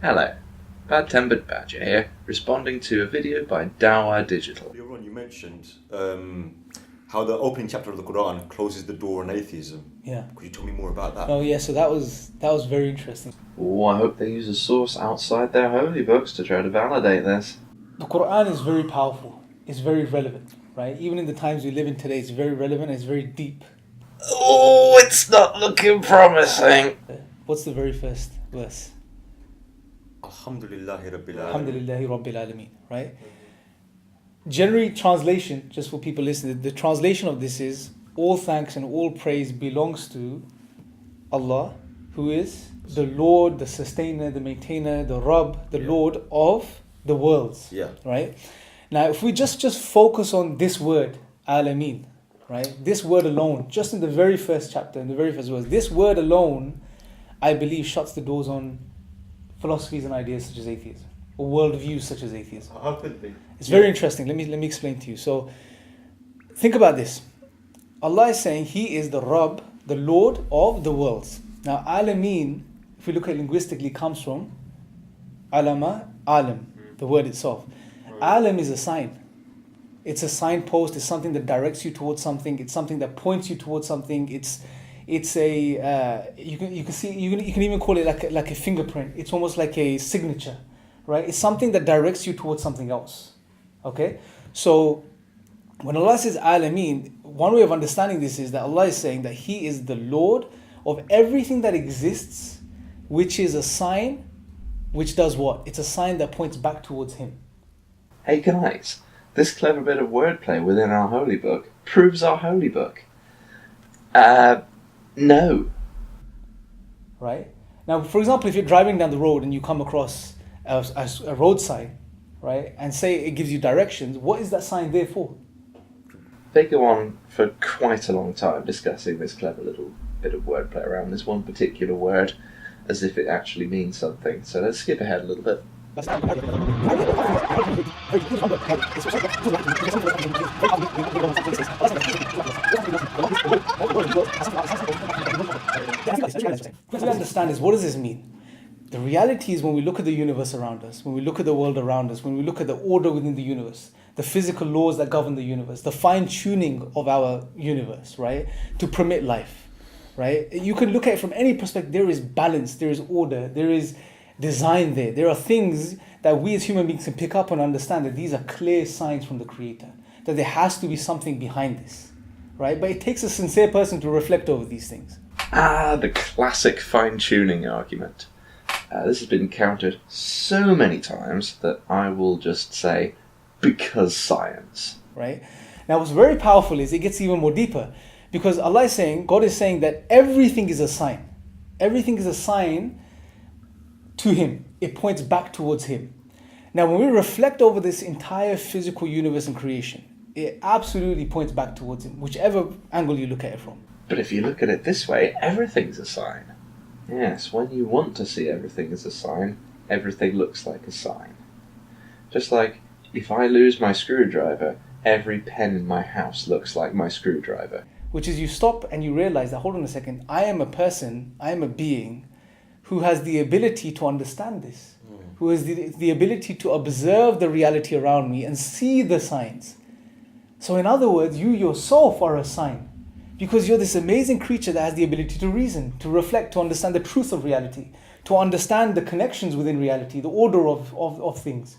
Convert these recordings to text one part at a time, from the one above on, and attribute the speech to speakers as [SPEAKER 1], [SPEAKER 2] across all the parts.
[SPEAKER 1] Hello, Bad Tempered Badger here, responding to a video by Dawah Digital.
[SPEAKER 2] Earlier on you mentioned how the opening chapter of the Quran closes the door on atheism.
[SPEAKER 3] Yeah.
[SPEAKER 2] Could you tell me more about that?
[SPEAKER 3] Oh yeah, so that was very interesting.
[SPEAKER 1] Oh, I hope they use a source outside their holy books to try to validate this.
[SPEAKER 3] The Quran is very powerful. It's very relevant, right? Even in the times we live in today, it's very relevant and it's very deep.
[SPEAKER 1] Oh, it's not looking promising.
[SPEAKER 3] What's the very first verse?
[SPEAKER 2] Alhamdulillahi Rabbil Alameen.
[SPEAKER 3] Alhamdulillahi Rabbil Alameen, right? Generally, translation, just for people listening, the translation of this is, all thanks and all praise belongs to Allah, who is the Lord, the sustainer, the maintainer, the Rabb, the Lord of the worlds.
[SPEAKER 2] Yeah.
[SPEAKER 3] Right? Now, if we just focus on this word, Alameen, right? This word alone, just in the very first chapter, in the very first verse, this word alone, I believe, shuts the doors on philosophies and ideas such as atheism, or worldviews such as atheism.
[SPEAKER 2] How could they?
[SPEAKER 3] It's very interesting. Let me explain to you. So, think about this. Allah is saying He is the Rabb, the Lord of the worlds. Now, Alameen, if we look at it linguistically, comes from Alama, Alam, the word itself. Alam is a sign. It's a signpost. It's something that directs you towards something. It's something that points you towards something. It's a you can even call it like a fingerprint. It's almost like a signature, right? It's something that directs you towards something else. Okay, so when Allah says Alameen, one way of understanding this is that Allah is saying that He is the Lord of everything that exists, which is a sign, which does what? It's a sign that points back towards Him.
[SPEAKER 1] Hey guys, this clever bit of wordplay within our holy book proves our holy book. No.
[SPEAKER 3] Right? Now, for example, if you're driving down the road and you come across a road sign, right, and say it gives you directions, what is that sign there for?
[SPEAKER 1] They go on for quite a long time discussing this clever little bit of wordplay around this one particular word as if it actually means something. So let's skip ahead a little bit. What we understand is, what does this mean? The reality is, when we look at the universe around us, when we look at the world around us, when we look at the order within the universe, the physical laws that govern the universe, the fine-tuning of our universe, right, to permit life, right? You can look at it from any perspective. There is balance, there is order, there is design there. There are things that we as human beings can pick up and understand that these are clear signs from the Creator, that there has to be something behind this, right? But it takes a sincere person to reflect over these things. The classic fine-tuning argument. This has been countered so many times that I will just say, because science.
[SPEAKER 3] Right? Now what's very powerful is it gets even more deeper, because Allah is saying, God is saying that everything is a sign. Everything is a sign to Him. It points back towards Him. Now when we reflect over this entire physical universe and creation, it absolutely points back towards Him, whichever angle you look at it from.
[SPEAKER 1] But if you look at it this way, everything's a sign. Yes, when you want to see everything as a sign, everything looks like a sign. Just like, if I lose my screwdriver, every pen in my house looks like my screwdriver.
[SPEAKER 3] Which is, you stop and you realize that, hold on a second, I am a person, I am a being who has the ability to understand this, who has the ability to observe the reality around me and see the signs. So in other words, you yourself are a sign, because you're this amazing creature that has the ability to reason, to reflect, to understand the truth of reality, to understand the connections within reality, the order of things.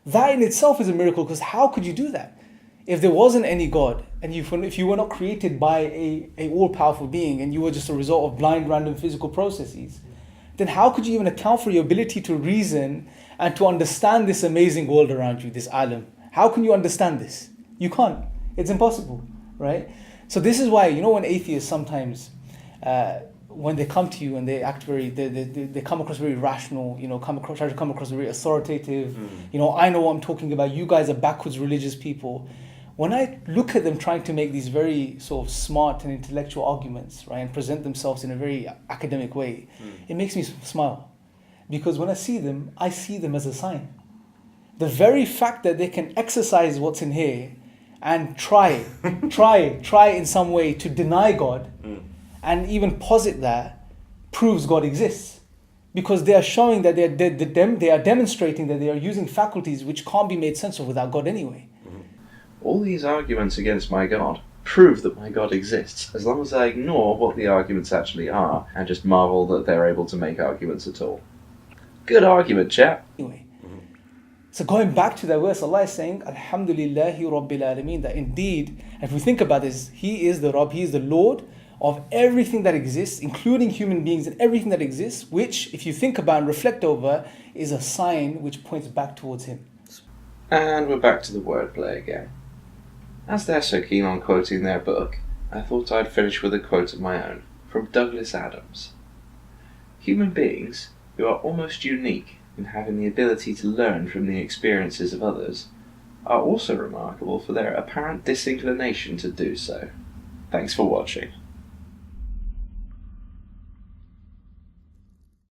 [SPEAKER 3] That in itself is a miracle, because how could you do that? If there wasn't any God, and if you were not created by a all-powerful being, and you were just a result of blind, random physical processes, then how could you even account for your ability to reason and to understand this amazing world around you, this alam? How can you understand this? You can't. It's impossible, right? So this is why, when atheists sometimes, when they come to you and they act they come across very rational, try to come across very authoritative, I know what I'm talking about, you guys are backwards religious people. When I look at them trying to make these very sort of smart and intellectual arguments, right, and present themselves in a very academic way, it makes me smile. Because when I see them as a sign. the very fact that they can exercise what's in here and try in some way to deny God and even posit that proves God exists. Because they are showing that they are demonstrating that they are using faculties which can't be made sense of without God anyway.
[SPEAKER 4] All these arguments against my God prove that my God exists, as long as I ignore what the arguments actually are and just marvel that they're able to make arguments at all. Good argument, chap.
[SPEAKER 3] Anyway, so going back to that verse, Allah is saying, Alhamdulillahi Rabbil Alameen, that indeed, if we think about this, He is the Rabb, He is the Lord of everything that exists, including human beings and everything that exists, which, if you think about and reflect over, is a sign which points back towards Him.
[SPEAKER 4] And we're back to the wordplay again. As they're so keen on quoting their book, I thought I'd finish with a quote of my own, from Douglas Adams. Human beings, who are almost unique in having the ability to learn from the experiences of others, are also remarkable for their apparent disinclination to do so. Thanks for watching.